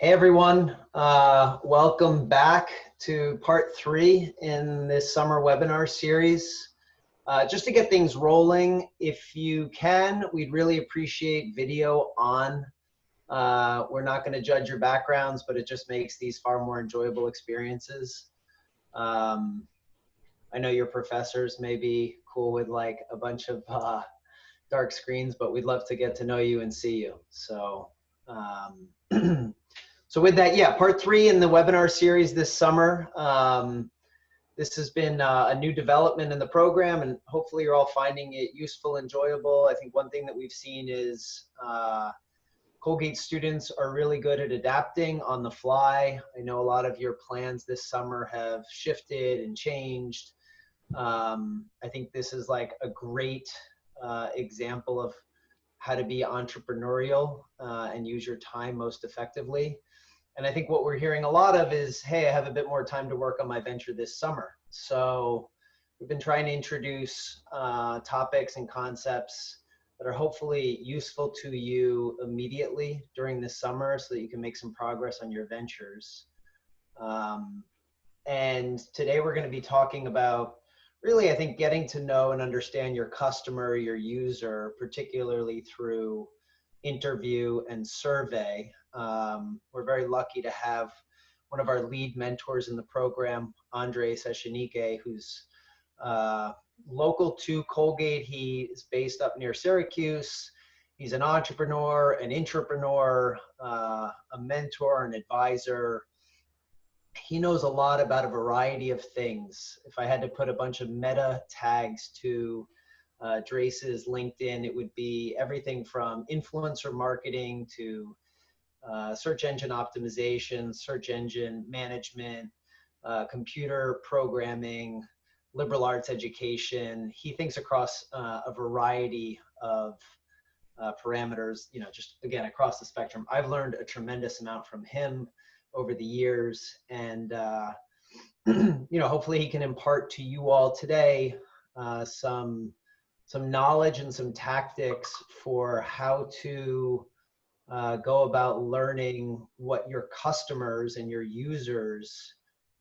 Hey everyone, welcome back to part 3 in this summer webinar series. Just to get things rolling, if you can, we'd really appreciate video on. We're not going to judge your backgrounds, but it just makes these far more enjoyable experiences. I know your professors may be cool with like a bunch of dark screens, but we'd love to get to know you and see you. So. So with that, yeah, part 3 in the webinar series this summer. This has been a new development in the program, and hopefully you're all finding it useful, enjoyable. I think one thing that we've seen is Colgate students are really good at adapting on the fly. I know a lot of your plans this summer have shifted and changed. I think this is like a great example of how to be entrepreneurial and use your time most effectively. And I think what we're hearing a lot of is, hey, I have a bit more time to work on my venture this summer. So we've been trying to introduce topics and concepts that are hopefully useful to you immediately during this summer so that you can make some progress on your ventures. And today we're going to be talking about really, I think, getting to know and understand your customer, your user, particularly through interview and survey. We're very lucky to have one of our lead mentors in the program, Andres Echenique, who's local to Colgate. He is based up near Syracuse. He's an entrepreneur, an intrapreneur, a mentor, an advisor. He knows a lot about a variety of things. If I had to put a bunch of meta tags to Drace's LinkedIn, it would be everything from influencer marketing to search engine optimization, search engine management, computer programming, liberal arts education. He thinks across a variety of parameters, you know, just again, across the spectrum. I've learned a tremendous amount from him over the years, and you know, hopefully he can impart to you all today some knowledge and some tactics for how to go about learning what your customers and your users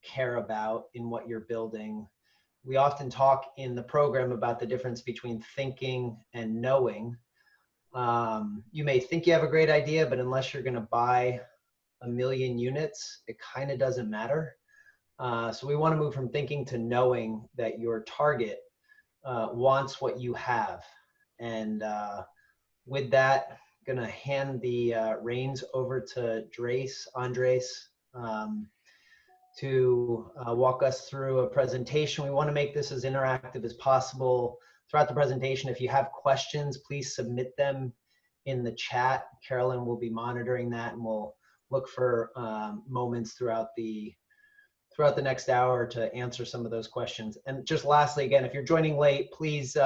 care about in what you're building. We often talk in the program about the difference between thinking and knowing. You may think you have a great idea, but unless you're going to buy 1 million units, it kind of doesn't matter. So we want to move from thinking to knowing that your target wants what you have. And with that, I'm going to hand the reins over to Andres, to walk us through a presentation. We want to make this as interactive as possible throughout the presentation. If you have questions, please submit them in the chat. Carolyn will be monitoring that, and we'll look for moments throughout the next hour to answer some of those questions. And just lastly, again, if you're joining late, please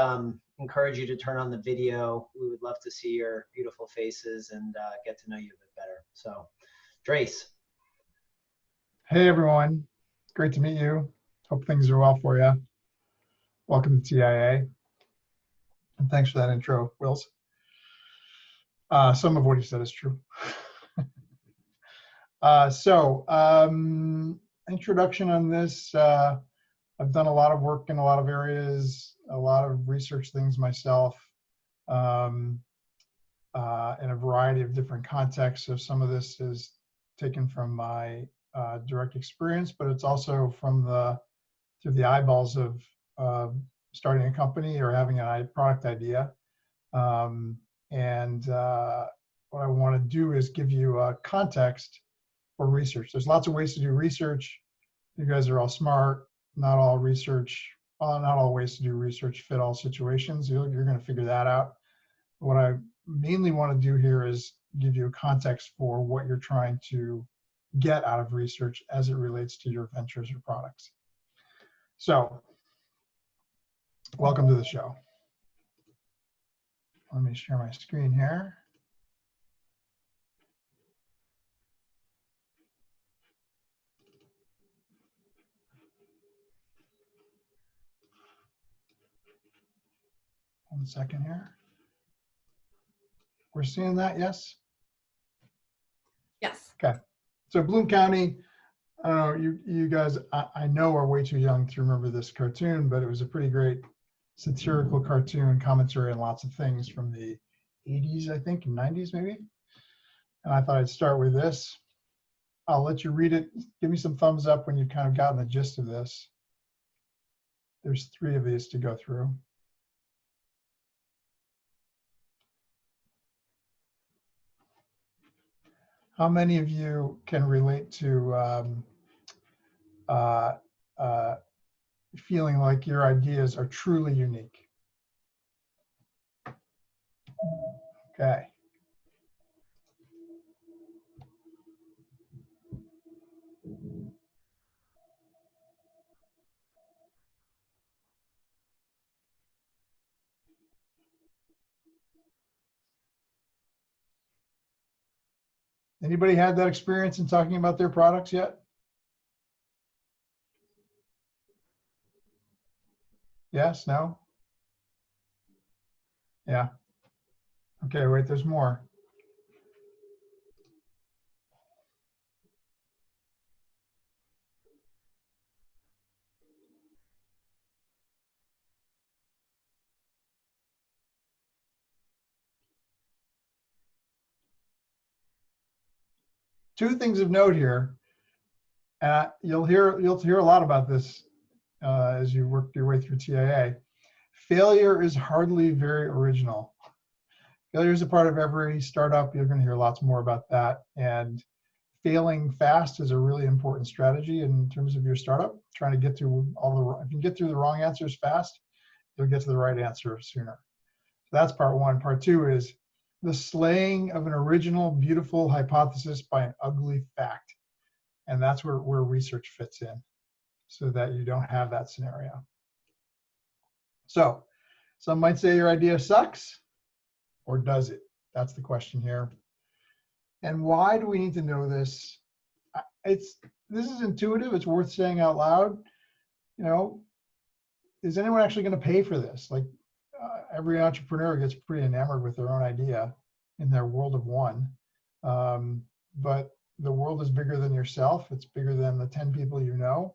encourage you to turn on the video. We would love to see your beautiful faces and get to know you a bit better. So, Drace. Hey everyone, great to meet you. Hope things are well for you. Welcome to TIA. And thanks for that intro, Wills. Some of what you said is true. Introduction on this. I've done a lot of work in a lot of areas, a lot of research things myself, in a variety of different contexts. So some of this is taken from my direct experience, but it's also from through the eyeballs of starting a company or having a product idea. What I want to do is give you a context for research. There's lots of ways to do research. You guys are all smart. Not all ways to do research fit all situations. You're going to figure that out. What I mainly want to do here is give you a context for what you're trying to get out of research as it relates to your ventures or products. So, welcome to the show. Let me share my screen here. One second here. We're seeing that, yes? Yes. Okay, So Bloom County, I don't know, you guys, I know are way too young to remember this cartoon, but it was a pretty great satirical cartoon, commentary on lots of things from the 80s, I think, and 90s maybe. And I thought I'd start with this. I'll let you read it. Give me some thumbs up when you've kind of gotten the gist of this. There's 3 of these to go through. How many of you can relate to uh, uh, feeling like your ideas are truly unique? Okay. Anybody had that experience in talking about their products yet? Yes, no? Yeah. Okay, wait, there's more. Two things of note here. You'll hear a lot about this as you work your way through TIA. Failure is hardly very original. Failure is a part of every startup. You're going to hear lots more about that. And failing fast is a really important strategy in terms of your startup. Trying to get through if you can get through the wrong answers fast, you'll get to the right answer sooner. So that's part one. Part two is the slaying of an original, beautiful hypothesis by an ugly fact. And that's where research fits in, so that you don't have that scenario. So some might say your idea sucks, or does it? That's the question here. And why do we need to know this? This is intuitive. It's worth saying out loud. You know, is anyone actually going to pay for this? Like every entrepreneur gets pretty enamored with their own idea in their world of one. But the world is bigger than yourself. It's bigger than the 10 people you know.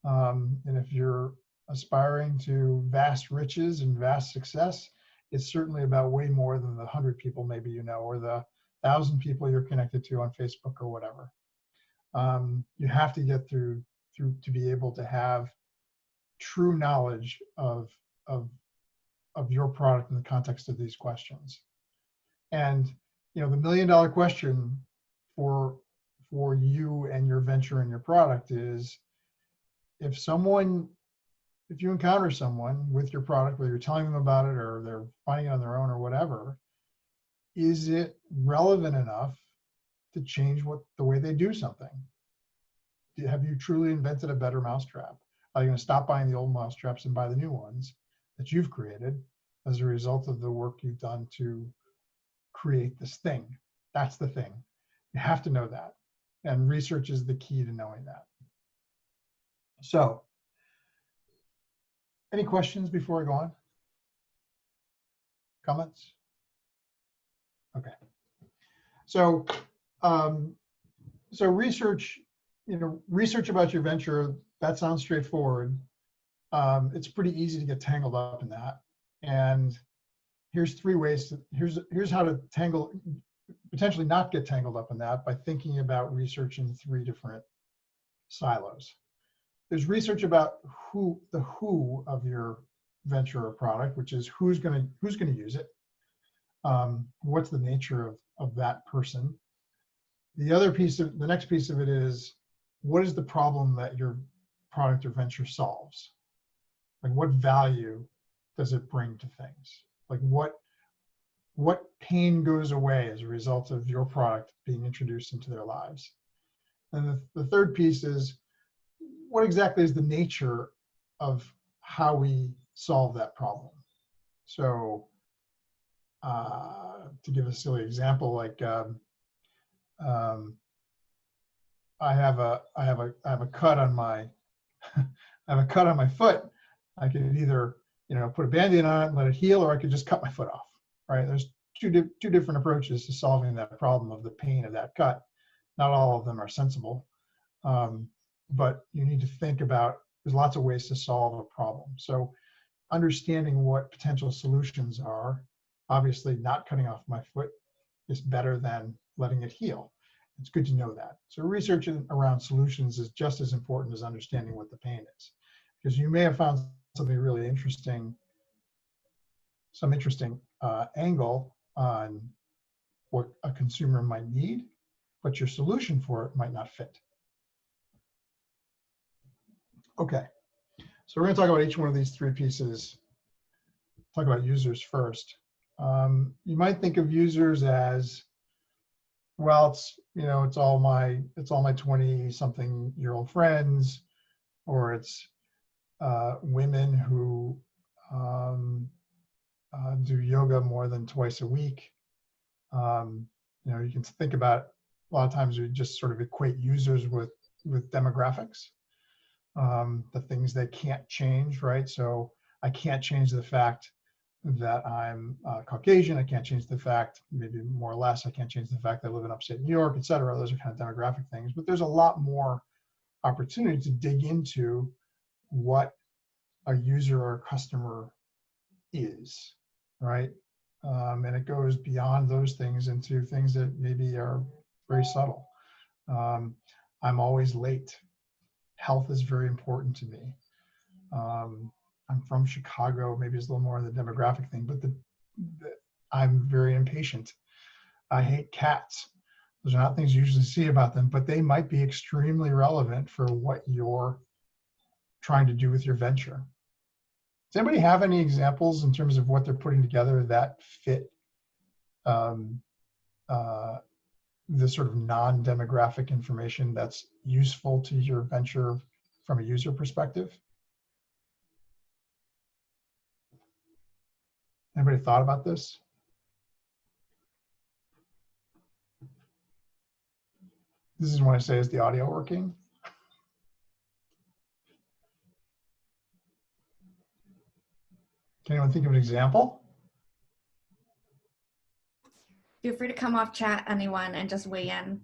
And if you're aspiring to vast riches and vast success, it's certainly about way more than the 100 people maybe you know, or the 1,000 people you're connected to on Facebook or whatever. You have to get through to be able to have true knowledge of your product in the context of these questions. And you know, the $1 million question for you and your venture and your product is, if you encounter someone with your product, whether you're telling them about it or they're finding it on their own or whatever, is it relevant enough to change the way they do something? Have you truly invented a better mousetrap? Are you going to stop buying the old mousetraps and buy the new ones that you've created as a result of the work you've done to create this thing? That's the thing. You have to know that. And research is the key to knowing that. So, any questions before I go on? Comments? Okay. So, so research, research about your venture, that sounds straightforward. It's pretty easy to get tangled up in that. And here's 3 ways here's how to potentially not get tangled up in that by thinking about research in 3 different silos. There's research about the who of your venture or product, which is who's gonna use it. What's the nature of that person? The next piece of it is, what is the problem that your product or venture solves? Like, what value does it bring to things? Like, what pain goes away as a result of your product being introduced into their lives? And the third piece is, what exactly is the nature of how we solve that problem? So to give a silly example, like I have a cut on my foot. I could either put a Band-Aid on it and let it heal, or I could just cut my foot off. Right? There's two different approaches to solving that problem of the pain of that cut. Not all of them are sensible, but you need to think about, there's lots of ways to solve a problem. So understanding what potential solutions are, obviously not cutting off my foot is better than letting it heal. It's good to know that. So research around solutions is just as important as understanding what the pain is, because you may have found something really interesting, some interesting angle on what a consumer might need, but your solution for it might not fit. Okay, so we're going to talk about each one of these three pieces. Talk about users first. You might think of users as, well, it's all my 20-something-year-old friends, or it's women who do yoga more than twice a week. You can think about, a lot of times we just sort of equate users with demographics, the things they can't change, right? So I can't change the fact that I'm Caucasian. I can't change the fact, maybe more or less, I can't change the fact that I live in upstate New York, et cetera. Those are kind of demographic things, but there's a lot more opportunity to dig into what a user or a customer is, right? And it goes beyond those things into things that maybe are very subtle. I'm always late. Health is very important to me. I'm from Chicago, maybe it's a little more of the demographic thing, but I'm very impatient. I hate cats. Those are not things you usually see about them, but they might be extremely relevant for what you're trying to do with your venture. Does anybody have any examples in terms of what they're putting together that fit the sort of non-demographic information that's useful to your venture from a user perspective? Anybody thought about this? This is when I say, is the audio working? Can anyone think of an example? Feel free to come off chat, anyone, and just weigh in.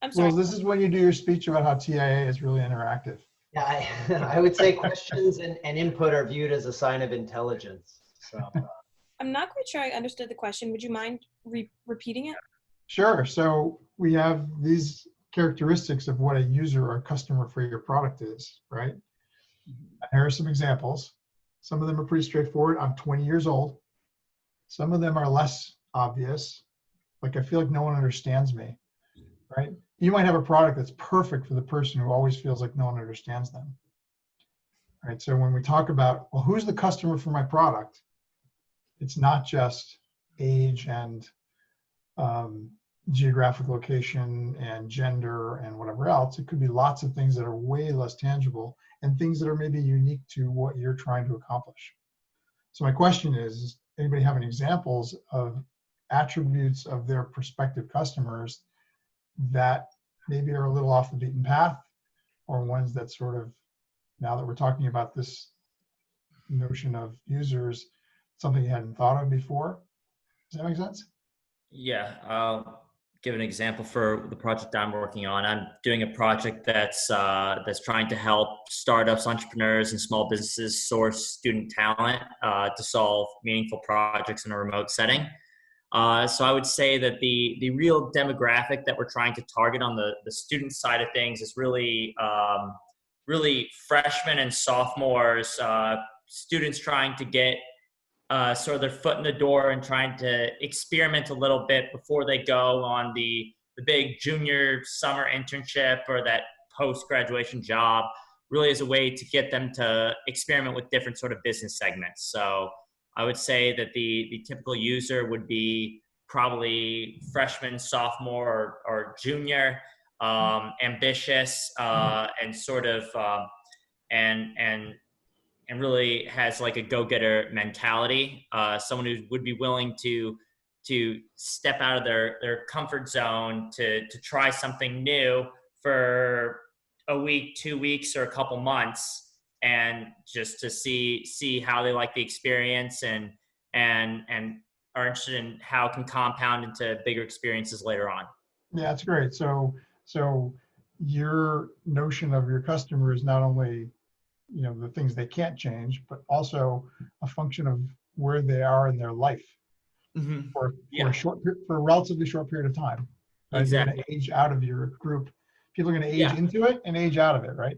I'm sorry. Well, this is when you do your speech about how TIA is really interactive. Yeah, I would say questions and input are viewed as a sign of intelligence. So I'm not quite sure I understood the question. Would you mind repeating it? Sure. So we have these characteristics of what a user or a customer for your product is, right? Here are some examples. Some of them are pretty straightforward. I'm 20 years old. Some of them are less obvious. Like, I feel like no one understands me, right? You might have a product that's perfect for the person who always feels like no one understands them. Right? So when we talk about, well, who's the customer for my product? It's not just age and geographic location and gender and whatever else. It could be lots of things that are way less tangible and things that are maybe unique to what you're trying to accomplish. So my question is anybody have any examples of attributes of their prospective customers that maybe are a little off the beaten path, or ones that sort of, now that we're talking about this notion of users, something you hadn't thought of before? Does that make sense? Yeah, I'll give an example for the project I'm working on. I'm doing a project that's trying to help startups, entrepreneurs, and small businesses source student talent to solve meaningful projects in a remote setting. So I would say that the real demographic that we're trying to target on the student side of things is really freshmen and sophomores, students trying to get sort of their foot in the door and trying to experiment a little bit before they go on the big junior summer internship or that post-graduation job, really as a way to get them to experiment with different sort of business segments. So I would say that the typical user would be probably freshman, sophomore, or junior, ambitious, and sort of and really has like a go-getter mentality, someone who would be willing to step out of their comfort zone to try something new for a week, 2 weeks, or a couple months, and just to see how they like the experience and are interested in how it can compound into bigger experiences later on. Yeah, that's great. So your notion of your customer is not only, you know, the things they can't change, but also a function of where they are in their life for Yeah, for a relatively short period of time. Right? You're going exactly. to age out of your group. People are going to age Yeah. into it and age out of it, right?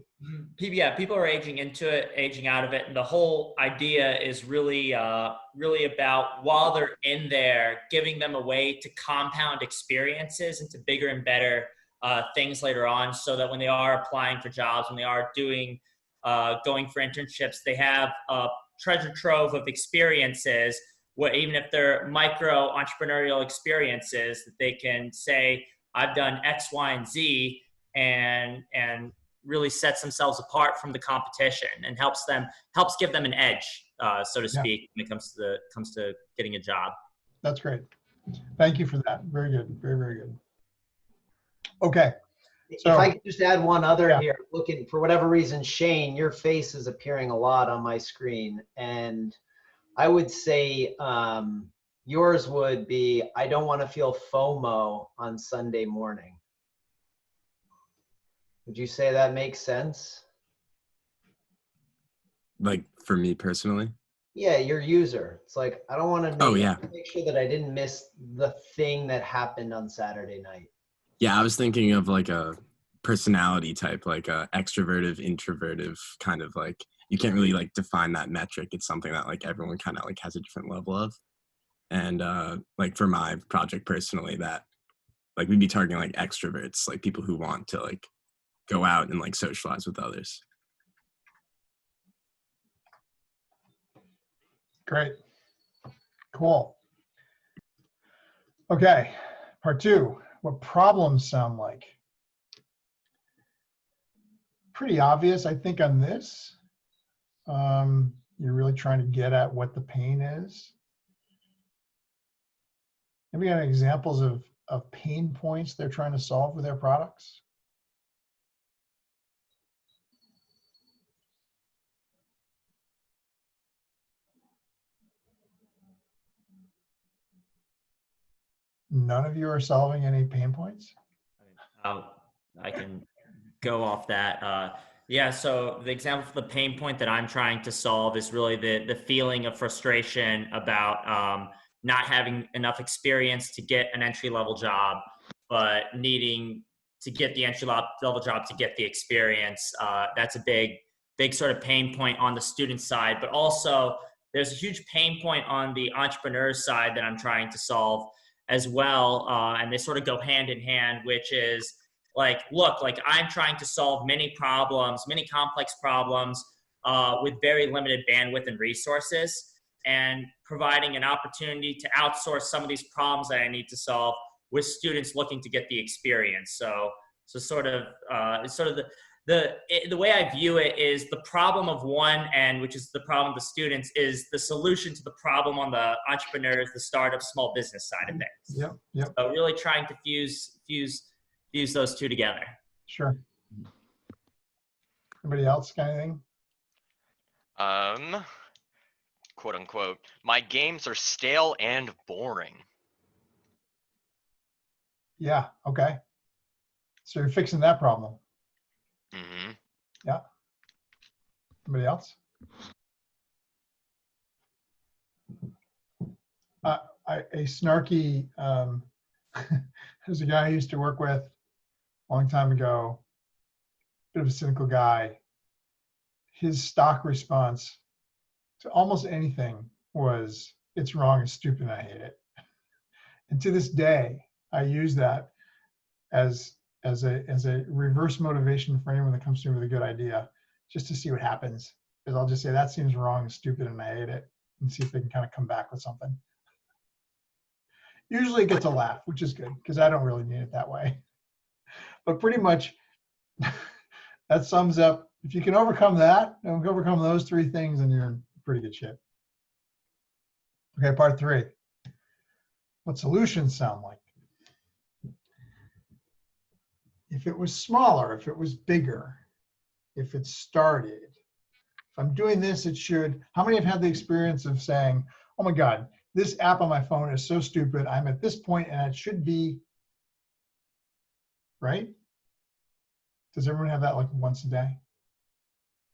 People are aging into it, aging out of it, and the whole idea is really, really about while they're in there, giving them a way to compound experiences into bigger and better things later on, so that when they are applying for jobs, when they are doing, going for internships, they have a treasure trove of experiences. Where even if they're micro entrepreneurial experiences, that they can say, "I've done X, Y, and Z," and really sets themselves apart from the competition and helps give them an edge, so to Yeah, speak, when it comes to getting a job. that's great. Thank you for that. Very good. Very, very good. Okay. If So I could just add one other yeah. here, looking for whatever reason, Shane, your face is appearing a lot on my screen. And I would say yours would be, I don't want to feel FOMO on Sunday morning. Would you say that makes sense? Like for me personally? Yeah, your user. It's like, I don't want to Oh, yeah. make sure that I didn't miss the thing that happened on Saturday night. Yeah, I was thinking of like a personality type, like a extroverted, introverted kind of like, you can't really like define that metric. It's something that like everyone kind of like has a different level of. And like for my project personally, that like we'd be targeting like extroverts, like people who want to like go out and like socialize with others. Great. Cool. Okay. Part 2. What problems sound like? Pretty obvious, I think, on this. You're really trying to get at what the pain is. Maybe got examples of pain points they're trying to solve with their products. None of you are solving any pain points? I can go off that. Yeah, so the example for the pain point that I'm trying to solve is really the feeling of frustration about not having enough experience to get an entry-level job, but needing to get the entry-level job to get the experience. That's a big sort of pain point on the student side, but also there's a huge pain point on the entrepreneur side that I'm trying to solve as well, and they sort of go hand in hand, which is like, look, like I'm trying to solve many complex problems with very limited bandwidth and resources, and providing an opportunity to outsource some of these problems that I need to solve with students looking to get the experience. So sort of the way I view it is the problem of one end, which is the problem of the students, is the solution to the problem on the entrepreneurs, the startup, small business side of things. Yep, yep. So really trying to fuse those two together. Sure. Anybody else got anything? Quote unquote, my games are stale and boring. Yeah, okay. So you're fixing that problem. Mm-hmm. Yeah. Anybody else? A snarky, there's a guy I used to work with a long time ago, bit of a cynical guy. His stock response to almost anything was, it's wrong, it's stupid, and I hate it. And to this day, I use that as a reverse motivation for anyone that comes to me with a good idea, just to see what happens. Because I'll just say, that seems wrong, and stupid, and I hate it, and see if they can kind of come back with something. Usually it gets a laugh, which is good, because I don't really mean it that way. But pretty much that sums up, if you can overcome that, and overcome those 3 things, then you're in pretty good shape. Okay, part 3. What solutions sound like? If it was smaller, if it was bigger, if it started, if I'm doing this, it should. How many have had the experience of saying, oh my God, this app on my phone is so stupid. I'm at this point and it should be, right? Does everyone have that like once a day?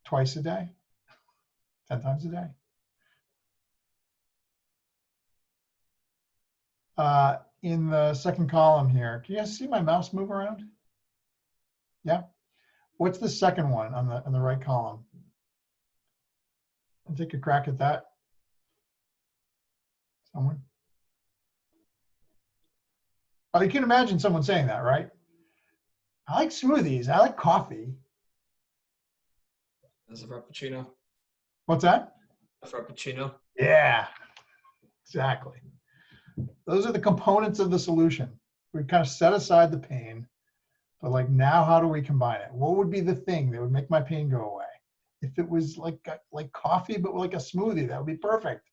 Twice a day? 10 times a day? In the second column here, can you guys see my mouse move around? Yeah. What's the second one on the right column? I'll take a crack at that. Someone? Oh, you can imagine someone saying that, right? I like smoothies. I like coffee. That's a frappuccino. What's that? A frappuccino. Yeah, exactly. Those are the components of the solution. We kind of set aside the pain, but like now, how do we combine it? What would be the thing that would make my pain go away? If it was like coffee, but like a smoothie, that would be perfect.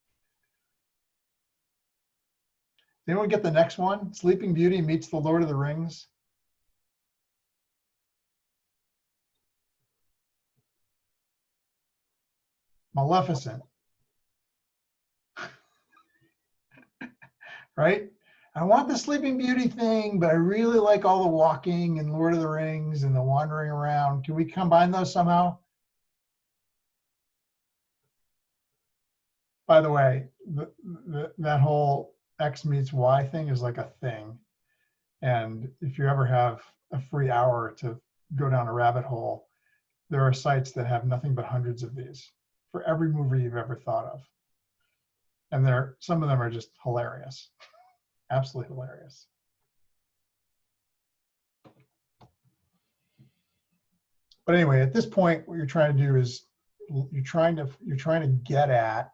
Did anyone get the next one? Sleeping Beauty meets the Lord of the Rings. Maleficent. Right? I want the Sleeping Beauty thing, but I really like all the walking and Lord of the Rings and the wandering around. Can we combine those somehow? By the way, that whole X meets Y thing is like a thing. And if you ever have a free hour to go down a rabbit hole, there are sites that have nothing but hundreds of these for every movie you've ever thought of. And some of them are just hilarious, absolutely hilarious. But anyway, at this point, what you're trying to do is you're trying to get at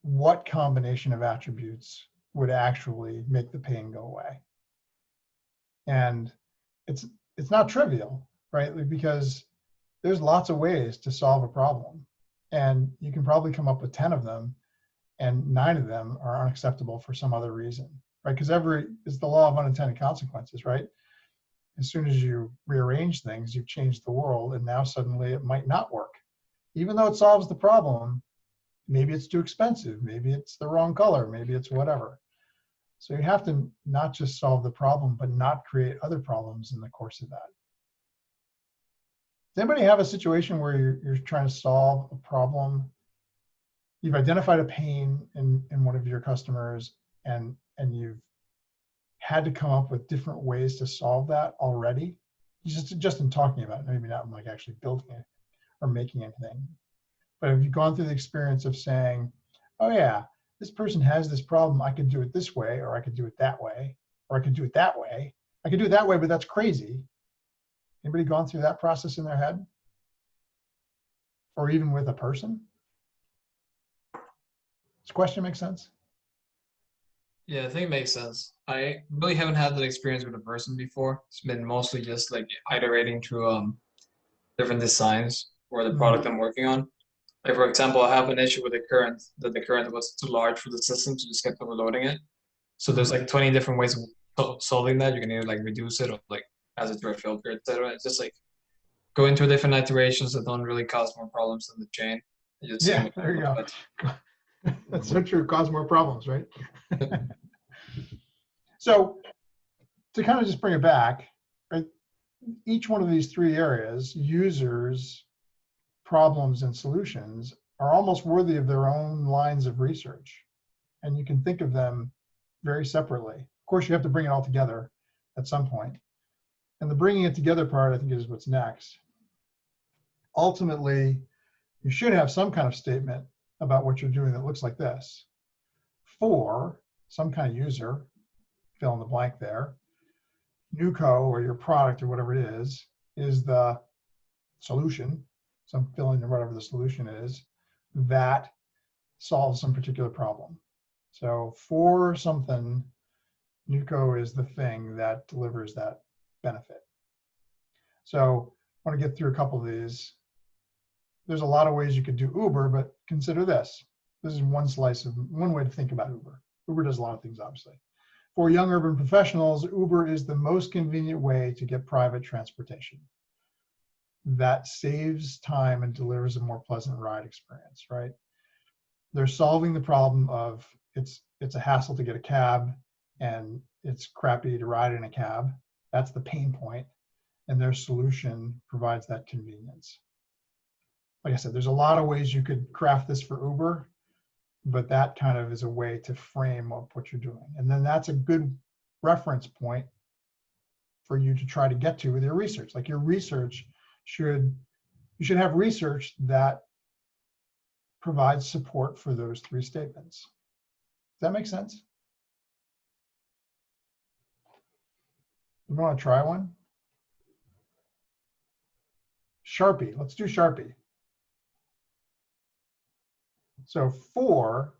what combination of attributes would actually make the pain go away. And it's not trivial, right? Because there's lots of ways to solve a problem. And you can probably come up with 10 of them, and 9 of them are unacceptable for some other reason, right? Because it's the law of unintended consequences, right? As soon as you rearrange things, you've changed the world, and now suddenly it might not work. Even though it solves the problem, maybe it's too expensive, maybe it's the wrong color, maybe it's whatever. So you have to not just solve the problem, but not create other problems in the course of that. Does anybody have a situation where you're trying to solve a problem? You've identified a pain in one of your customers, and you've had to come up with different ways to solve that already? Just in talking about it, maybe not like actually building it or making anything. But have you gone through the experience of saying, oh yeah, this person has this problem, I could do it this way, or I could do it that way, or I could do it that way. I could do it that way, but that's crazy. Anybody gone through that process in their head? Or even with a person? Does the question make sense? Yeah, I think it makes sense. I really haven't had that experience with a person before. It's been mostly just like iterating through different designs for the product I'm working on. Like for example, I have an issue with the current, that the current was too large for the system, so just kept overloading it. So there's like 20 different ways of solving that. You can either like reduce it or like as it through a filter, etc. It's just like going through different iterations that don't really cause more problems than the chain. Yeah, there you go. That's so true. Cause more problems, right? So to kind of just bring it back, right? Each one of these 3 areas, users, problems, and solutions, are almost worthy of their own lines of research. And you can think of them very separately. Of course, you have to bring it all together at some point. And the bringing it together part, I think, is what's next. Ultimately, you should have some kind of statement about what you're doing that looks like this. For some kind of user, fill in the blank there, NUCO, or your product, or whatever it is the solution. So I'm filling in whatever the solution is that solves some particular problem. So for something, NUCO is the thing that delivers that benefit. So I want to get through a couple of these. There's a lot of ways you could do Uber, but consider this. This is one way to think about Uber. Uber does a lot of things, obviously. For young urban professionals, Uber is the most convenient way to get private transportation. That saves time and delivers a more pleasant ride experience, right? they're solving the problem of it's a hassle to get a cab and it's crappy to ride in a cab. That's the pain point, and their solution provides that convenience. Like I said, there's a lot of ways you could craft this for Uber, but that kind of is a way to frame up what you're doing. And then that's a good reference point for you to try to get to with your research. Like your research you should have research that provides support for those three statements. Does that make sense? You want to try one? Sharpie, let's do Sharpie. So for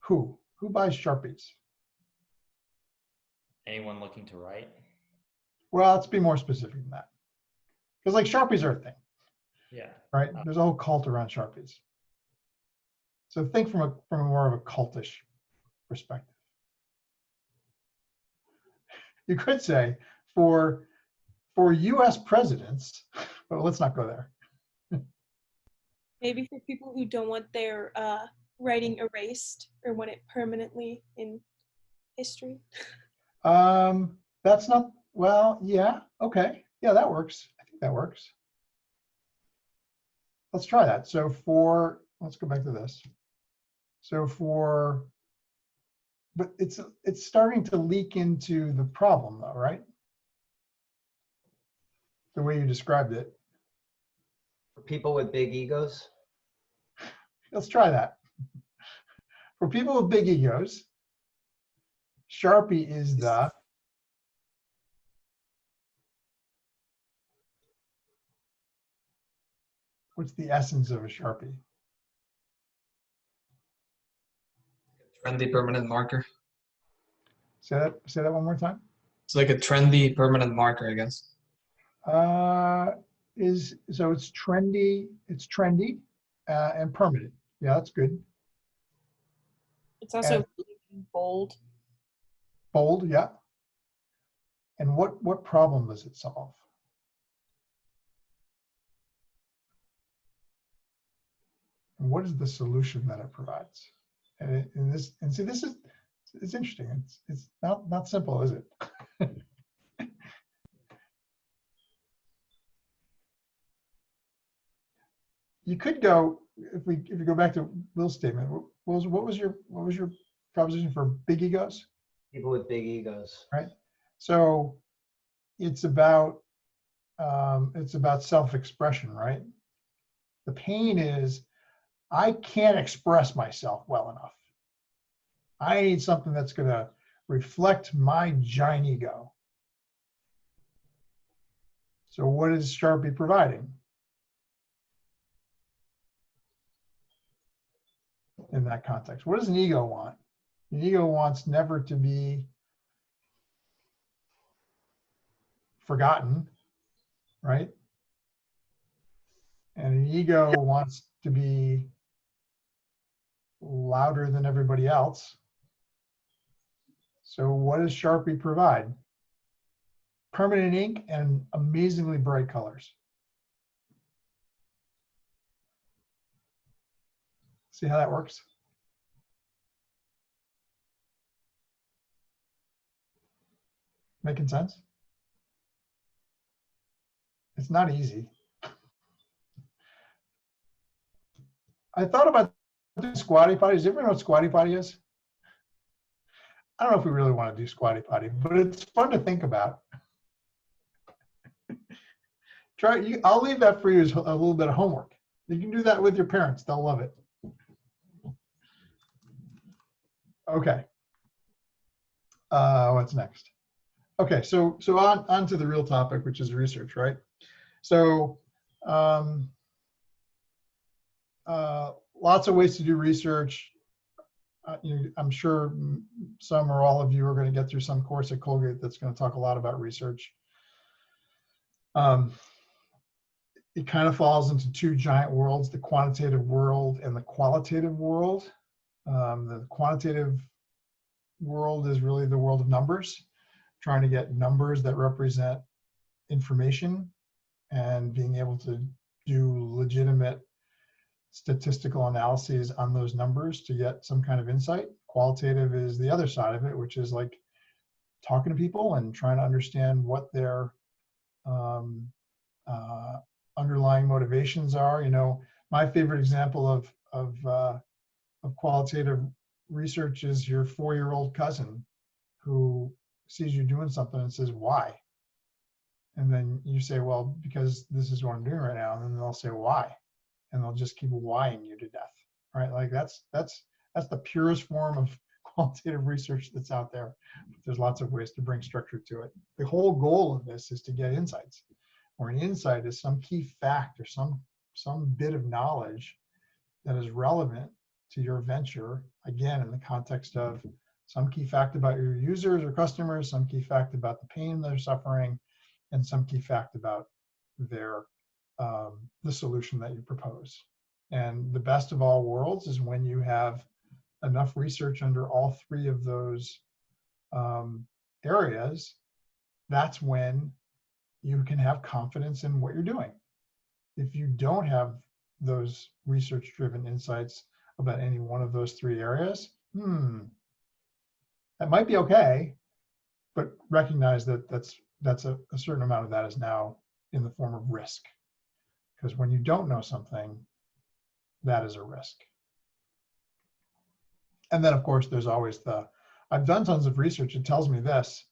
who buys Sharpies? Anyone looking to write? Well, let's be more specific than that. Because like Sharpies are a thing, Yeah. right? There's a whole cult around Sharpies. So think from a more of a cultish perspective. You could say for US presidents, but let's not go there. Maybe for people who don't want their writing erased or want it permanently in history. That's not, well, yeah, okay. Yeah, that works. I think that works. Let's try that. So let's go back to this. So but it's starting to leak into the problem though, right? The way you described it. For people with big egos? Let's try that. For people with big egos, Sharpie is what's the essence of a Sharpie? Trendy permanent marker. Say that one more time. It's like a trendy permanent marker, I guess. So it's trendy and permanent. Yeah, that's good. It's also bold. Bold, yeah. And what problem does it solve? And what is the solution that it provides? And see, this is, it's interesting. It's not simple, is it? You could go, if you go back to Will's statement, what was your proposition for big egos? People with big egos. Right. So it's about self-expression, right? The pain is I can't express myself well enough. I need something that's going to reflect my giant ego. So what is Sharpie providing in that context? What does an ego want? An ego wants never to be forgotten, right? And an ego wants to be louder than everybody else. So what does Sharpie provide? Permanent ink and amazingly bright colors. See how that works? Making sense? It's not easy. I thought about doing squatty potty. Does everyone know what squatty potty is? I don't know if we really want to do squatty potty, but it's fun to think about. I'll leave that for you as a little bit of homework. You can do that with your parents. They'll love it. Okay. What's next? Okay, so on to the real topic, which is research, right? So lots of ways to do research. I'm sure some or all of you are going to get through some course at Colgate that's going to talk a lot about research. It kind of falls into two giant worlds, the quantitative world and the qualitative world. The quantitative world is really the world of numbers, trying to get numbers that represent information and being able to do legitimate statistical analyses on those numbers to get some kind of insight. Qualitative is the other side of it, which is like talking to people and trying to understand what their underlying motivations are. You know, my favorite example of qualitative research is your 4-year-old cousin who sees you doing something and says, "Why?" And then you say, "Well, because this is what I'm doing right now." And then they'll say, "Why?" And they'll just keep whying you to death, right? Like that's the purest form of qualitative research that's out there. There's lots of ways to bring structure to it. The whole goal of this is to get insights, or an insight is some key fact or some bit of knowledge that is relevant to your venture, again, in the context of some key fact about your users or customers, some key fact about the pain they're suffering, and some key fact about their the solution that you propose. And the best of all worlds is when you have enough research under all three of those areas. That's when you can have confidence in what you're doing. If you don't have those research-driven insights about any one of those three areas, that might be okay, but recognize that that's a certain amount of that is now in the form of risk. Because when you don't know something, that is a risk. And then, of course, there's always I've done tons of research, it tells me this,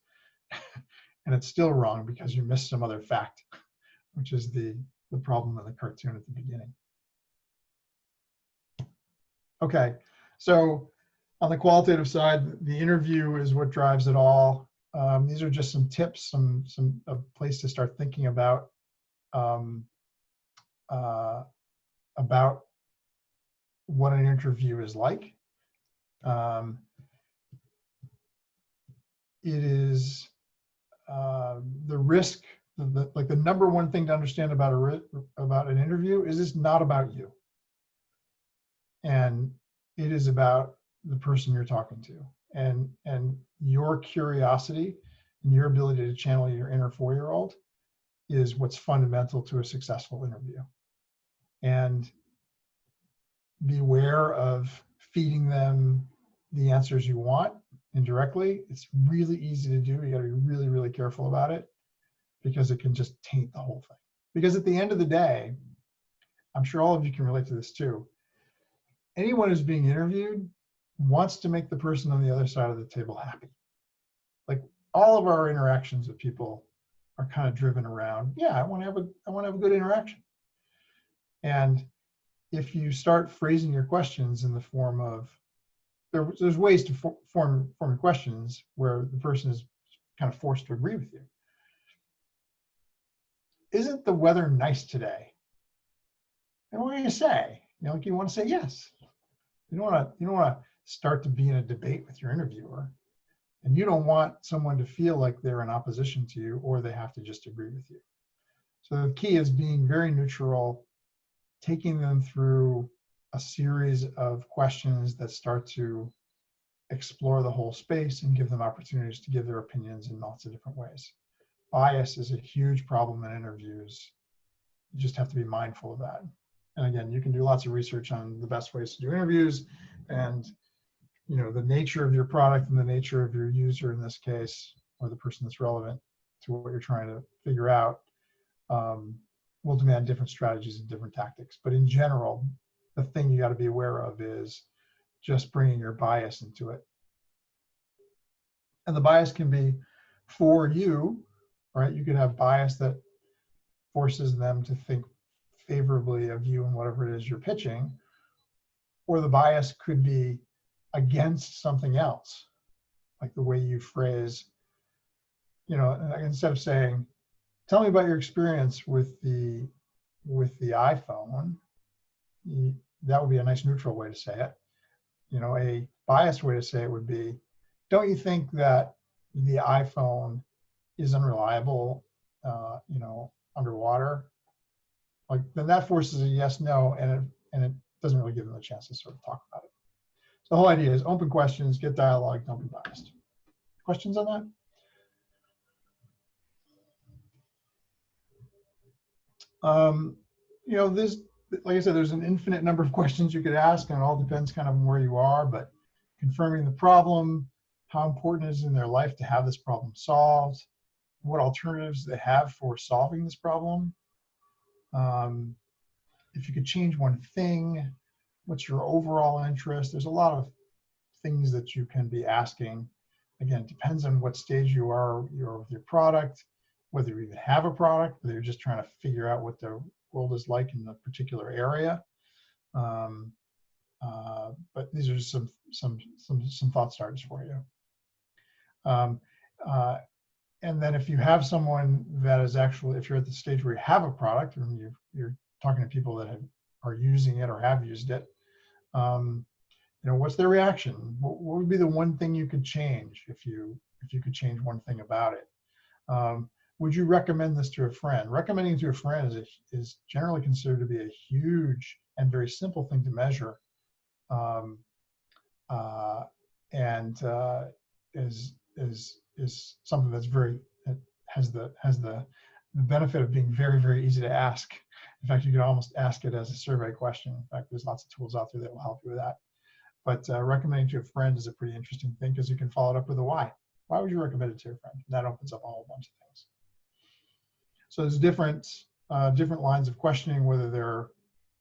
and it's still wrong because you missed some other fact, which is the problem in the cartoon at the beginning. Okay, so on the qualitative side, the interview is what drives it all. These are just some tips, a place to start thinking about what an interview is like. It is the risk, like the number one thing to understand about an interview is it's not about you. And it is about the person you're talking to, and your curiosity and your ability to channel your inner 4-year-old is what's fundamental to a successful interview. And beware of feeding them the answers you want indirectly. It's really easy to do. You got to be really, really careful about it because it can just taint the whole thing. Because at the end of the day, I'm sure all of you can relate to this too. Anyone who's being interviewed wants to make the person on the other side of the table happy. Like all of our interactions with people are kind of driven around, yeah, I want to have a good interaction. And if you start phrasing your questions in the form of, there's ways to form questions where the person is kind of forced to agree with you. Isn't the weather nice today? And what are you going to say? You know, like you want to say yes. You don't want to start to be in a debate with your interviewer, and you don't want someone to feel like they're in opposition to you or they have to just agree with you. So the key is being very neutral, taking them through a series of questions that start to explore the whole space and give them opportunities to give their opinions in lots of different ways. Bias is a huge problem in interviews. You just have to be mindful of that. And again, you can do lots of research on the best ways to do interviews, and you know, the nature of your product and the nature of your user in this case, or the person that's relevant to what you're trying to figure out, will demand different strategies and different tactics. But in general, the thing you got to be aware of is just bringing your bias into it. And the bias can be for you, right? You could have bias that forces them to think favorably of you and whatever it is you're pitching, or the bias could be against something else, like the way you phrase, you know, instead of saying, tell me about your experience with the iPhone, that would be a nice neutral way to say it. You know, a biased way to say it would be, don't you think that the iPhone is unreliable, you know, underwater? Like, then that forces a yes, no, and it doesn't really give them a chance to sort of talk about it. So the whole idea is open questions, get dialogue, don't be biased. Questions on that? You know, like I said, there's an infinite number of questions you could ask, and it all depends kind of on where you are, but confirming the problem, how important it is in their life to have this problem solved, what alternatives they have for solving this problem. If you could change one thing, what's your overall interest? There's a lot of things that you can be asking. Again, it depends on what stage you're with your product, whether you even have a product, whether you're just trying to figure out what the world is like in a particular area. But these are just some thought starters for you. And then if you have someone that is actually, if you're at the stage where you have a product and you're talking to people that are using it or have used it, what's their reaction? What would be the one thing you could change if you could change one thing about it? Would you recommend this to a friend? Recommending it to a friend is generally considered to be a huge and very simple thing to measure, and is something that's has the benefit of being very, very easy to ask. In fact, you could almost ask it as a survey question. In fact, there's lots of tools out there that will help you with that. But recommending to a friend is a pretty interesting thing because you can follow it up with a why. Why would you recommend it to a friend? And that opens up a whole bunch of things. So there's different lines of questioning, whether they're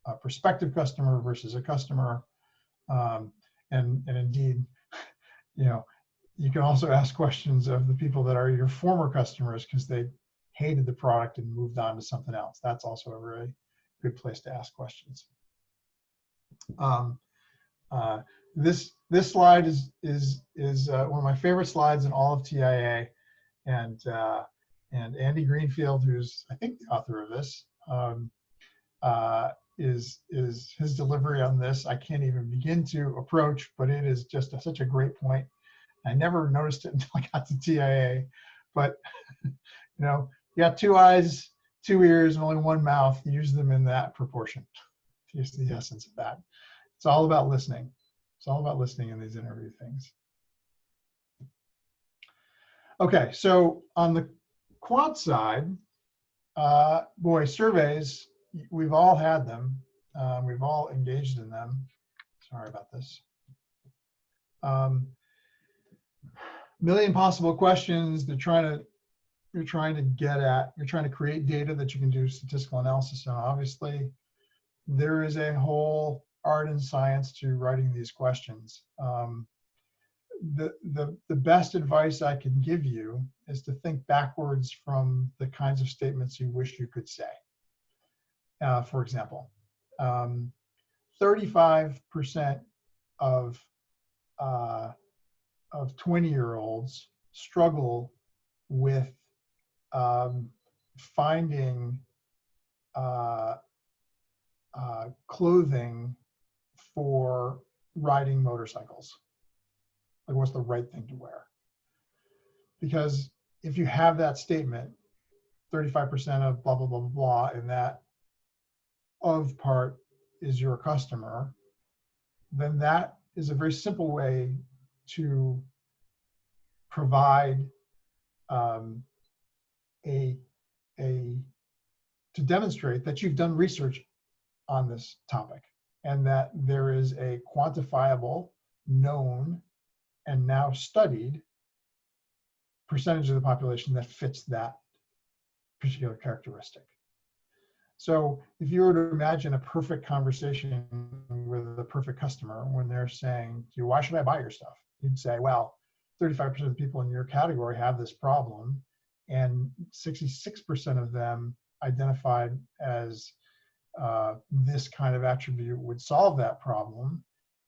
a prospective customer versus a customer, and indeed, you can also ask questions of the people that are your former customers because they hated the product and moved on to something else. That's also a very good place to ask questions. This slide is one of my favorite slides in all of TIA, and Andy Greenfield, who's I think the author of this, is his delivery on this. I can't even begin to approach, but it is just such a great point. I never noticed it until I got to TIA, but you got 2 eyes, 2 ears, and only 1 mouth. Use them in that proportion. Here's the essence of that. It's all about listening. It's all about listening in these interview things. Okay, so on the Quant side, boy, surveys, we've all had them. We've all engaged in them. Sorry about this. Million possible questions. You're trying to create data that you can do statistical analysis on. Obviously, there is a whole art and science to writing these questions. The best advice I can give you is to think backwards from the kinds of statements you wish you could say. For example, 35% of 20-year-olds struggle with finding clothing for riding motorcycles. Like, what's the right thing to wear? Because if you have that statement, 35% of blah, blah, blah, blah, blah, and that of part is your customer, then that is a very simple way to provide to demonstrate that you've done research on this topic and that there is a quantifiable, known, and now studied percentage of the population that fits that particular characteristic. So if you were to imagine a perfect conversation with a perfect customer when they're saying, why should I buy your stuff? You'd say, well, 35% of the people in your category have this problem, and 66% of them identified as this kind of attribute would solve that problem.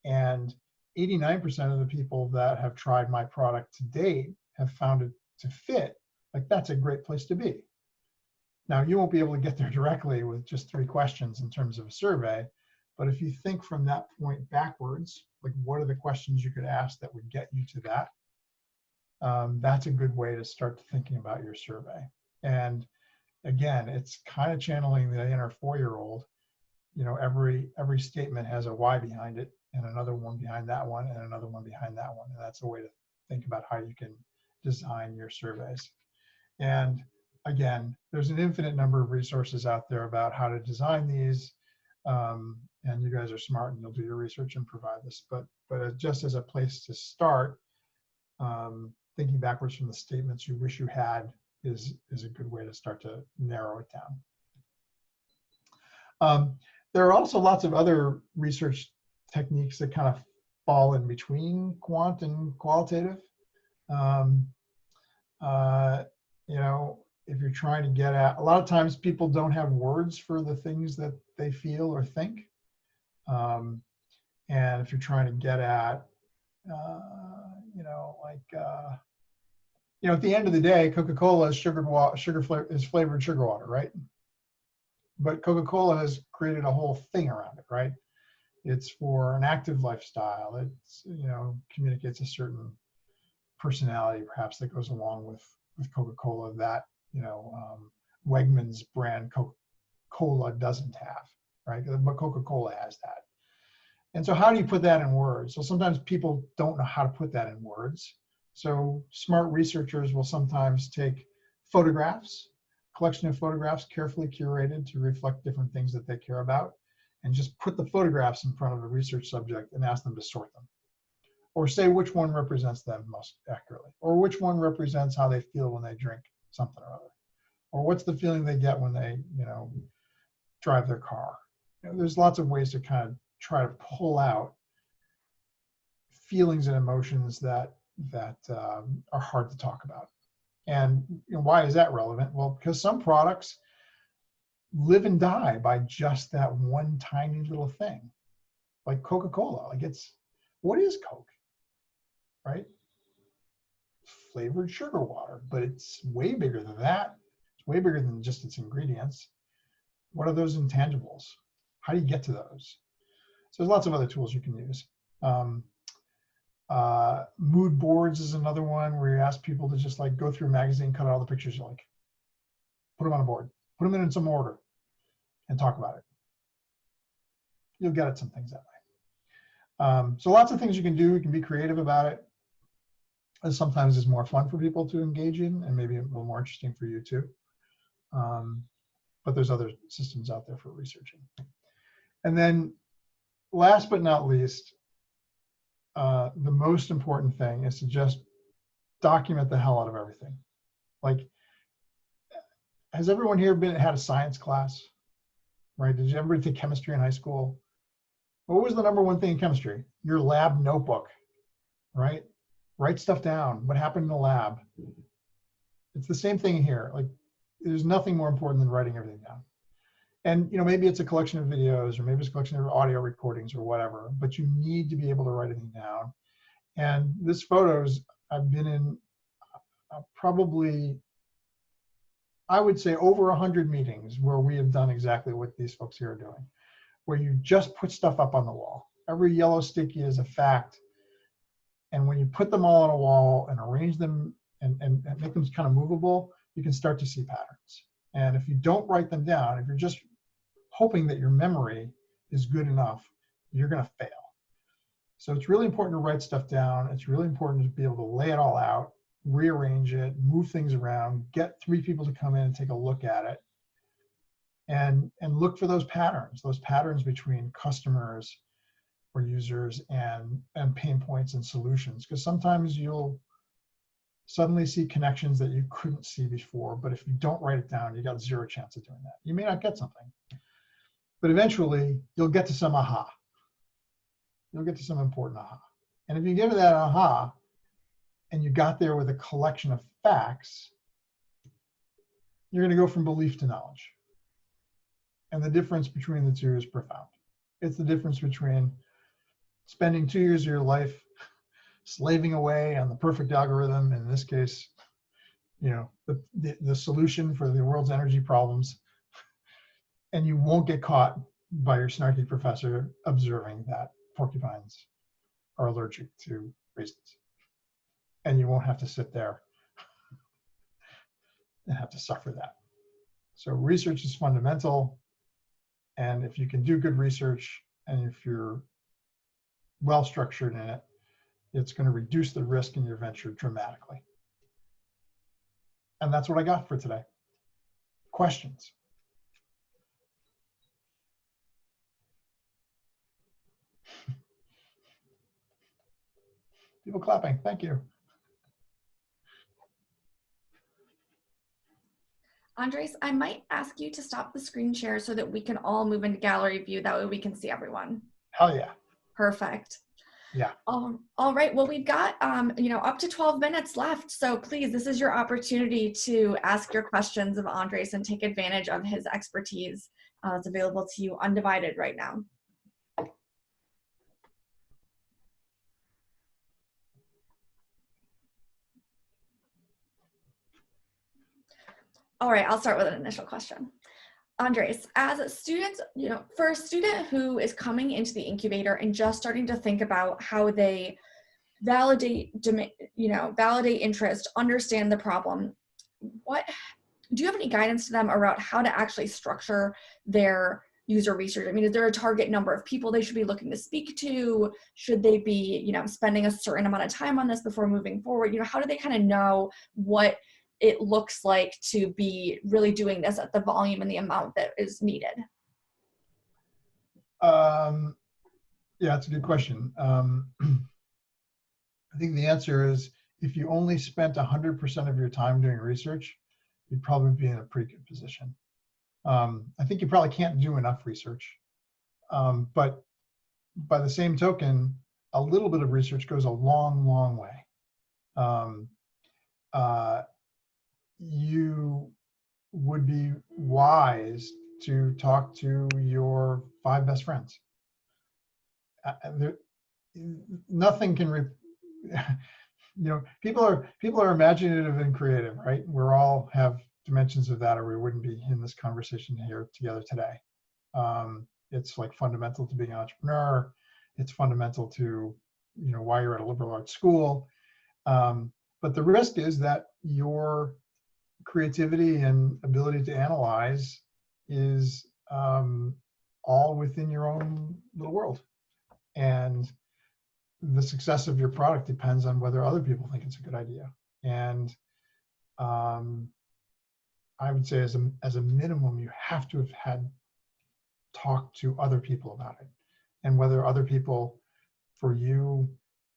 And 89% of the people that have tried my product to date have found it to fit. Like, that's a great place to be. Now, you won't be able to get there directly with just 3 questions in terms of a survey, but if you think from that point backwards, like, what are the questions you could ask that would get you to that? That's a good way to start thinking about your survey. And again, it's kind of channeling the inner 4-year-old. Every statement has a why behind it, and another one behind that one, and another one behind that one. And that's a way to think about how you can design your surveys. And again, there's an infinite number of resources out there about how to design these. And you guys are smart and you'll do your research and provide this. But just as a place to start, thinking backwards from the statements you wish you had is a good way to start to narrow it down. There are also lots of other research techniques that kind of fall in between quant and qualitative. You know, if you're trying to get at, a lot of times people don't have words for the things that they feel or think. And if you're trying to get at, you know, like, you know, at the end of the day, Coca-Cola is is flavored sugar water, right? But Coca-Cola has created a whole thing around it, right? It's for an active lifestyle. It's, you know, communicates a certain personality perhaps that goes along with Coca-Cola that, you know, Wegmans brand Coca-Cola doesn't have, right? But Coca-Cola has that. And so how do you put that in words? So sometimes people don't know how to put that in words. So smart researchers will sometimes take photographs, collection of photographs carefully curated to reflect different things that they care about, and just put the photographs in front of a research subject and ask them to sort them. Or say which one represents them most accurately, or which one represents how they feel when they drink something or other, or what's the feeling they get when they, you know, drive their car. You know, there's lots of ways to kind of try to pull out feelings and emotions that are hard to talk about. And you know, why is that relevant? Well, because some products live and die by just that one tiny little thing, like Coca-Cola. Like, it's, what is Coke, right? Flavored sugar water, but it's way bigger than that. It's way bigger than just its ingredients. What are those intangibles? How do you get to those? So there's lots of other tools you can use. Mood boards is another one where you ask people to just like go through a magazine, cut out all the pictures you like, put them on a board, put them in some order, and talk about it. You'll get at some things that way. So lots of things you can do. You can be creative about it. And sometimes it's more fun for people to engage in, and maybe a little more interesting for you too. But there's other systems out there for researching. And then last but not least, the most important thing is to just document the hell out of everything. Like, has everyone here had a science class, right? Did you ever take chemistry in high school? What was the number one thing in chemistry? Your lab notebook, right? Write stuff down. What happened in the lab? It's the same thing here. Like, there's nothing more important than writing everything down. And you know, maybe it's a collection of videos, or maybe it's a collection of audio recordings or whatever, but you need to be able to write everything down. And this photos, I've been in probably, I would say, over 100 meetings where we have done exactly what these folks here are doing, where you just put stuff up on the wall. Every yellow sticky is a fact. And when you put them all on a wall and arrange them and make them kind of movable, you can start to see patterns. And if you don't write them down, if you're just hoping that your memory is good enough, you're going to fail. So it's really important to write stuff down. It's really important to be able to lay it all out, rearrange it, move things around, get 3 people to come in and take a look at it, and look for those patterns between customers or users and pain points and solutions. Because sometimes you'll suddenly see connections that you couldn't see before, but if you don't write it down, you got 0 chance of doing that. You may not get something, but eventually you'll get to some aha. You'll get to some important aha. And if you get to that aha, and you got there with a collection of facts, you're going to go from belief to knowledge. And the difference between the two is profound. It's the difference between spending 2 years of your life slaving away on the perfect algorithm, in this case, you know, the solution for the world's energy problems, and you won't get caught by your snarky professor observing that porcupines are allergic to raisins. And you won't have to sit there and have to suffer that. So research is fundamental. And if you can do good research, and if you're well structured in it, it's going to reduce the risk in your venture dramatically. And that's what I got for today. Questions? People clapping. Thank you. Andres, I might ask you to stop the screen share so that we can all move into gallery view. That way we can see everyone. Hell yeah. Perfect. Yeah. All right. Well, we've got, up to 12 minutes left. So please, this is your opportunity to ask your questions of Andres and take advantage of his expertise. It's available to you undivided right now. All right, I'll start with an initial question. Andres, as a student, for a student who is coming into the incubator and just starting to think about how they validate interest, understand the problem, do you have any guidance to them about how to actually structure their user research? I mean, is there a target number of people they should be looking to speak to? Should they be, spending a certain amount of time on this before moving forward? How do they kind of know what it looks like to be really doing this at the volume and the amount that is needed? Yeah, that's a good question. I think the answer is if you only spent 100% of your time doing research, you'd probably be in a pretty good position. I think you probably can't do enough research. But by the same token, a little bit of research goes a long, long way. You would be wise to talk to your 5 best friends. Nothing can, people are imaginative and creative, right? We're all have dimensions of that, or we wouldn't be in this conversation here together today. It's like fundamental to being an entrepreneur. It's fundamental to, why you're at a liberal arts school. But the risk is that your creativity and ability to analyze is all within your own little world. And the success of your product depends on whether other people think it's a good idea. And I would say as a minimum, you have to have had talked to other people about it. And whether other people, for you,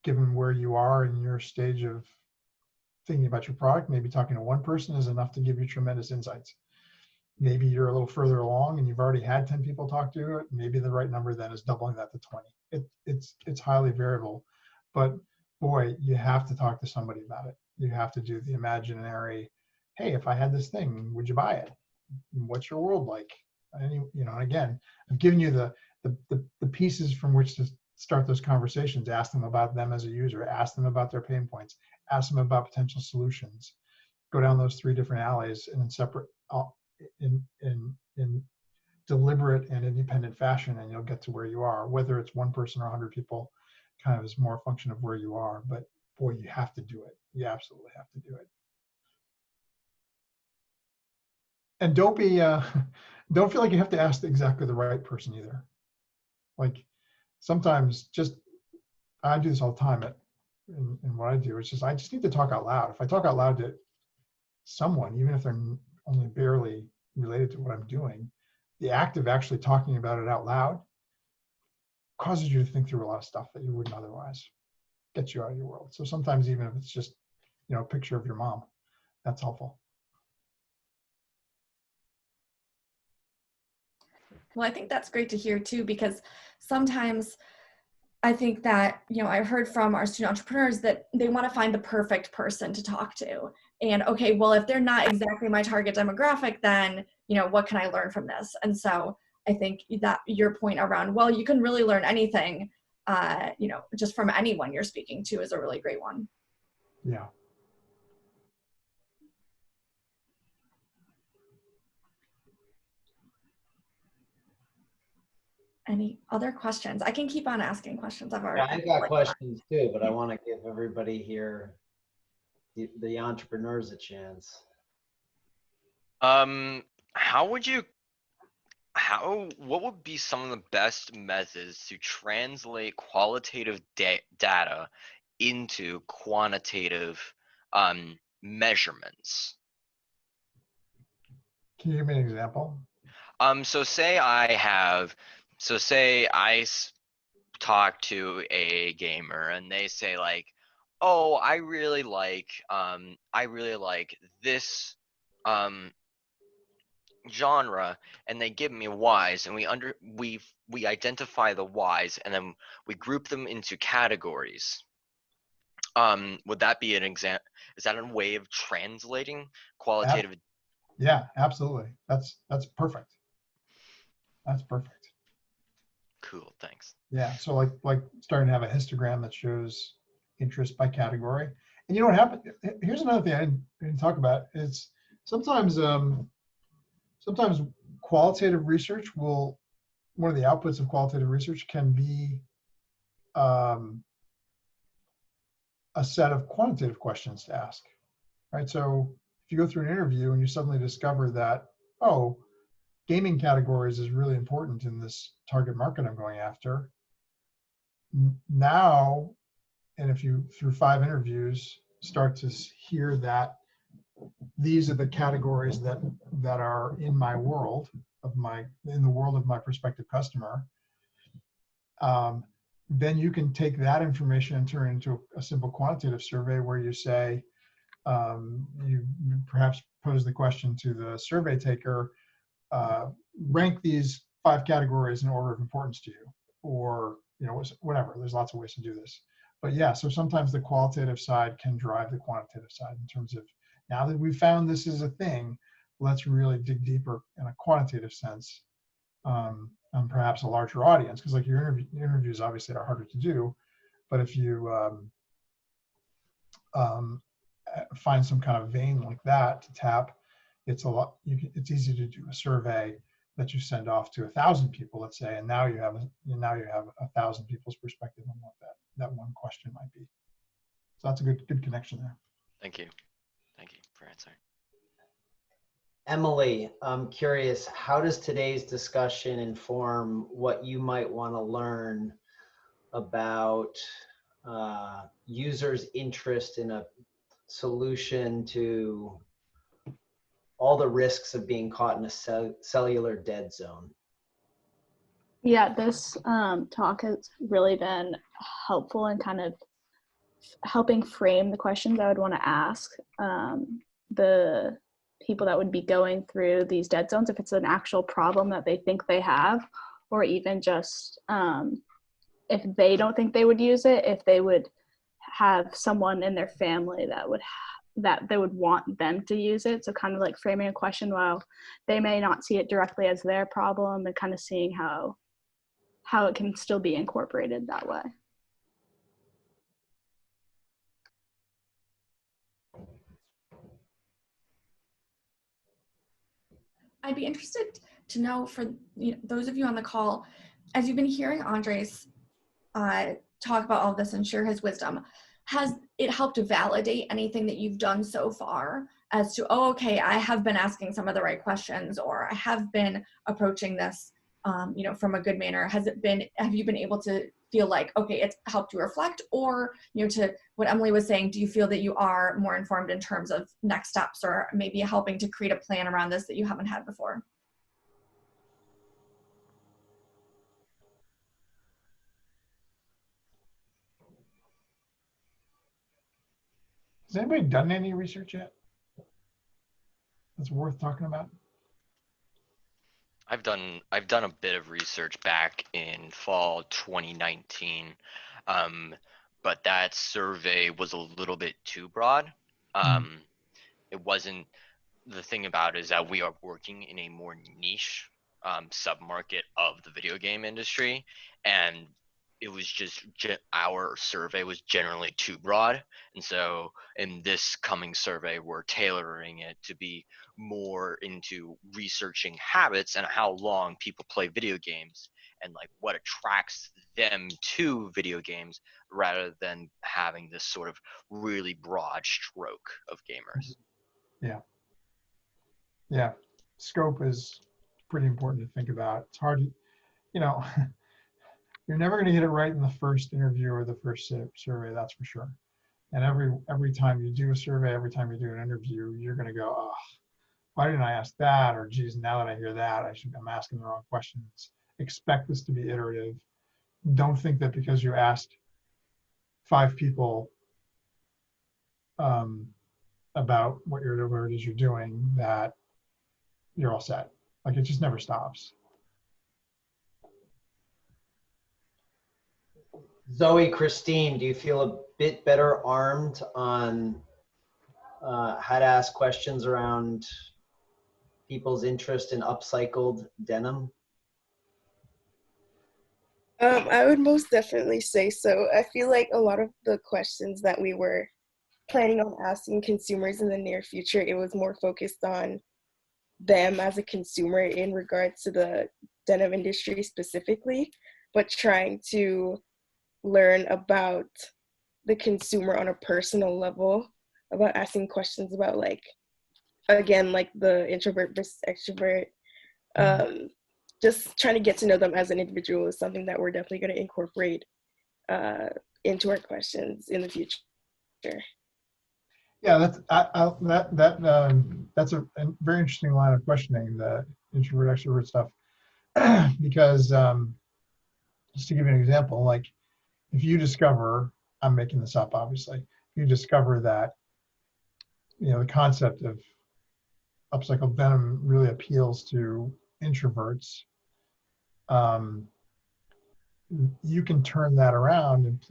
given where you are in your stage of thinking about your product, maybe talking to one person is enough to give you tremendous insights. Maybe you're a little further along and you've already had 10 people talk to it. Maybe the right number then is doubling that to 20. It's highly variable, but boy, you have to talk to somebody about it. You have to do the imaginary, hey, if I had this thing, would you buy it? What's your world like? And again, I'm giving you the pieces from which to start those conversations. Ask them about them as a user. Ask them about their pain points. Ask them about potential solutions. Go down those 3 different alleys and in separate, in deliberate and independent fashion, and you'll get to where you are. Whether it's 1 person or 100 people, kind of is more a function of where you are. But boy, you have to do it. You absolutely have to do it. And don't feel like you have to ask exactly the right person either. Like sometimes I do this all the time in what I do. It's just, I just need to talk out loud. If I talk out loud to someone, even if they're only barely related to what I'm doing, the act of actually talking about it out loud causes you to think through a lot of stuff that you wouldn't otherwise. Gets you out of your world. So sometimes even if it's just, a picture of your mom, that's helpful. Well, I think that's great to hear too, because sometimes I think that, I've heard from our student entrepreneurs that they want to find the perfect person to talk to. And okay, well, if they're not exactly my target demographic, then, what can I learn from this? And so I think that your point around, well, you can really learn anything, just from anyone you're speaking to is a really great one. Yeah. Any other questions? I can keep on asking questions. I've already. Yeah, I've got questions too, but I want to give everybody here, the entrepreneurs, a chance. What would be some of the best methods to translate qualitative data into quantitative measurements? Can you give me an example? So say I talk to a gamer and they say like, oh, I really like this um genre, and they give me whys, and we identify the whys, and then we group them into categories. Would that be an example? Is that a way of translating qualitative? Yeah, absolutely. That's perfect. That's perfect. Cool, thanks. Yeah. So like starting to have a histogram that shows interest by category. And you know what happened? Here's another thing I didn't talk about is sometimes sometimes qualitative research will, one of the outputs of qualitative research can be um, a set of quantitative questions to ask, right? So if you go through an interview and you suddenly discover that, oh, gaming categories is really important in this target market I'm going after. Now, and if you, through 5 interviews, start to hear that these are the categories that are in my world in the world of my prospective customer, then you can take that information and turn it into a simple quantitative survey where you say, you perhaps pose the question to the survey taker, rank these 5 categories in order of importance to you, or whatever. There's lots of ways to do this, but yeah. So sometimes the qualitative side can drive the quantitative side in terms of, now that we've found this is a thing, let's really dig deeper in a quantitative sense, on perhaps a larger audience, because like your interviews obviously are harder to do, but if you find some kind of vein like that to tap, it's it's easy to do a survey that you send off to 1,000 people, let's say, and now you have 1,000 people's perspective on what that one question might be. So that's a good connection there. Thank you for answering. Emily, I'm curious, how does today's discussion inform what you might want to learn about users' interest in a solution to all the risks of being caught in a cellular dead zone? Yeah, this talk has really been helpful in kind of helping frame the questions I would want to ask the people that would be going through these dead zones, if it's an actual problem that they think they have, or even just if they don't think they would use it, if they would have someone in their family that they would want them to use it. So kind of like framing a question while they may not see it directly as their problem, and kind of seeing how it can still be incorporated that way. I'd be interested to know, for those of you on the call, as you've been hearing Andres talk about all this and share his wisdom, has it helped validate anything that you've done so far as to, oh, okay, I have been asking some of the right questions, or I have been approaching this from a good manner? Have you been able to feel like, okay, it's helped you reflect, or, to what Emily was saying, do you feel that you are more informed in terms of next steps, or maybe helping to create a plan around this that you haven't had before? Has anybody done any research yet that's worth talking about? I've done a bit of research back in fall 2019, but that survey was a little bit too broad. It wasn't. The thing about it is that we are working in a more niche submarket of the video game industry, and it was just our survey was generally too broad. And so in this coming survey, we're tailoring it to be more into researching habits and how long people play video games, and like what attracts them to video games, rather than having this sort of really broad stroke of gamers. Yeah, scope is pretty important to think about. It's hard to, you're never going to get it right in the first interview or the first survey, that's for sure. And every time you do a survey, every time you do an interview, you're going to go, oh, why didn't I ask that? Or geez, now that I hear that, I'm asking the wrong questions. Expect this to be iterative. Don't think that because you asked 5 people about whatever it is you're doing, that you're all set. Like it just never stops. Zoe, Christine, do you feel a bit better armed on how to ask questions around people's interest in upcycled denim? I would most definitely say so. I feel like a lot of the questions that we were planning on asking consumers in the near future, it was more focused on them as a consumer in regards to the denim industry specifically, but trying to learn about the consumer on a personal level, about asking questions about, like, again, like the introvert versus extrovert. Just trying to get to know them as an individual is something that we're definitely going to incorporate into our questions in the future. Yeah, that's a very interesting line of questioning, the introvert extrovert stuff, because just to give you an example, like if you discover, I'm making this up obviously, if you discover that the concept of upcycled denim really appeals to introverts, you can turn that around and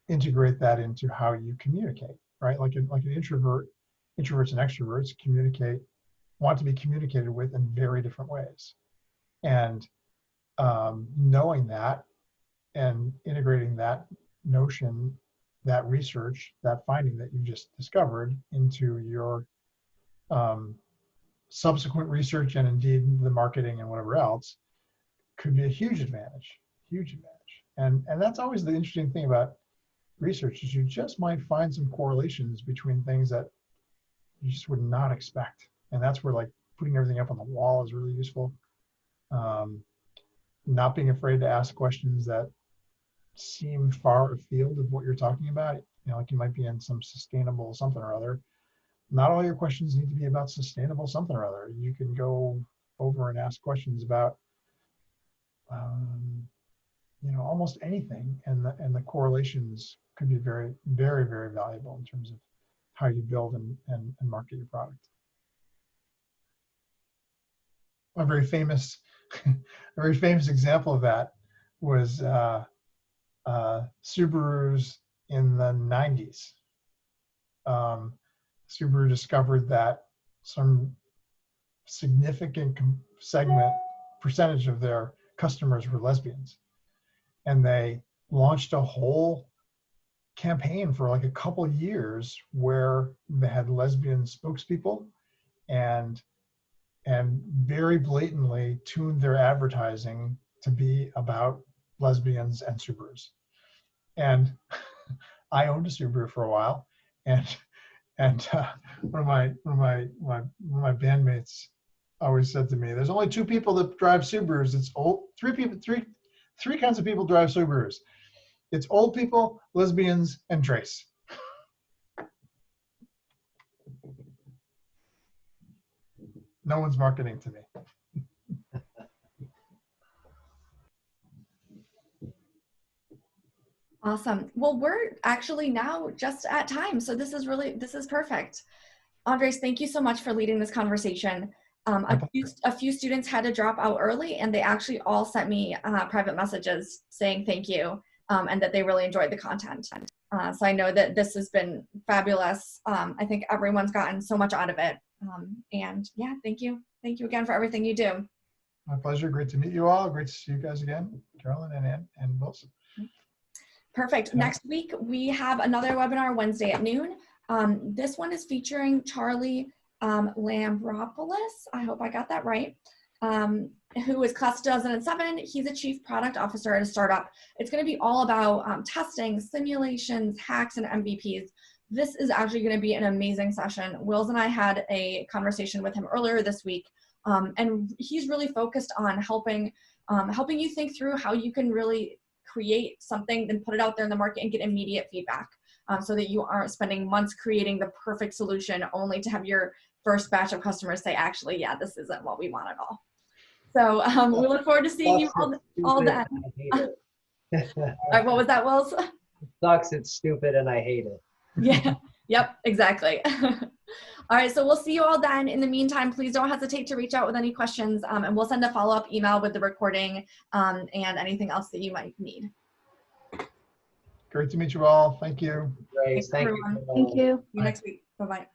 integrate that into how you communicate, right? Like an introverts and extroverts want to be communicated with in very different ways. And knowing that and integrating that notion, that research, that finding that you just discovered into your subsequent research and indeed the marketing and whatever else could be a huge advantage. And that's always the interesting thing about research, is you just might find some correlations between things that you just would not expect. And that's where like putting everything up on the wall is really useful. Not being afraid to ask questions that seem far afield of what you're talking about. Like you might be in some sustainable something or other. Not all your questions need to be about sustainable something or other. You can go over and ask questions about almost anything, and the correlations could be very, very, very valuable in terms of how you build and market your product. A very famous example of that was Subarus in the 90s. Subaru discovered that some significant percentage of their customers were lesbians, and they launched a whole campaign for like a couple of years where they had lesbian spokespeople and very blatantly tuned their advertising to be about lesbians and Subarus. And I owned a Subaru for a while, and one of my bandmates always said to me, "There's only two people that drive Subarus. It's old. Three kinds of people drive Subarus. It's old people, lesbians, and Trace." No one's marketing to me. Awesome. Well, we're actually now just at time. So this is perfect. Andres, thank you so much for leading this conversation. A few students had to drop out early, and they actually all sent me private messages saying thank you and that they really enjoyed the content. So I know that this has been fabulous. I think everyone's gotten so much out of it. And yeah, thank you. Thank you again for everything you do. My pleasure. Great to meet you all. Great to see you guys again, Carolyn and Ann and Wilson. Perfect. Yeah. Next week, we have another webinar Wednesday at noon. This one is featuring Charlie Lambropoulos, I hope I got that right, who is class 2007. He's a chief product officer at a startup. It's going to be all about testing, simulations, hacks, and MVPs. This is actually going to be an amazing session. Wills and I had a conversation with him earlier this week, and he's really focused on helping you think through how you can really create something and put it out there in the market and get immediate feedback, so that you aren't spending months creating the perfect solution only to have your first batch of customers say, actually, yeah, this isn't what we want at all. So we look forward to seeing you all then. All right, what was that, Wills? It sucks, it's stupid, and I hate it. Yeah. Yep. Exactly. All right. So we'll see you all then. In the meantime, please don't hesitate to reach out with any questions, and we'll send a follow-up email with the recording and anything else that you might need. Great to meet you all. Thank you. Great. Thanks, Thank everyone. you. Thank you. See you next week. Bye-bye.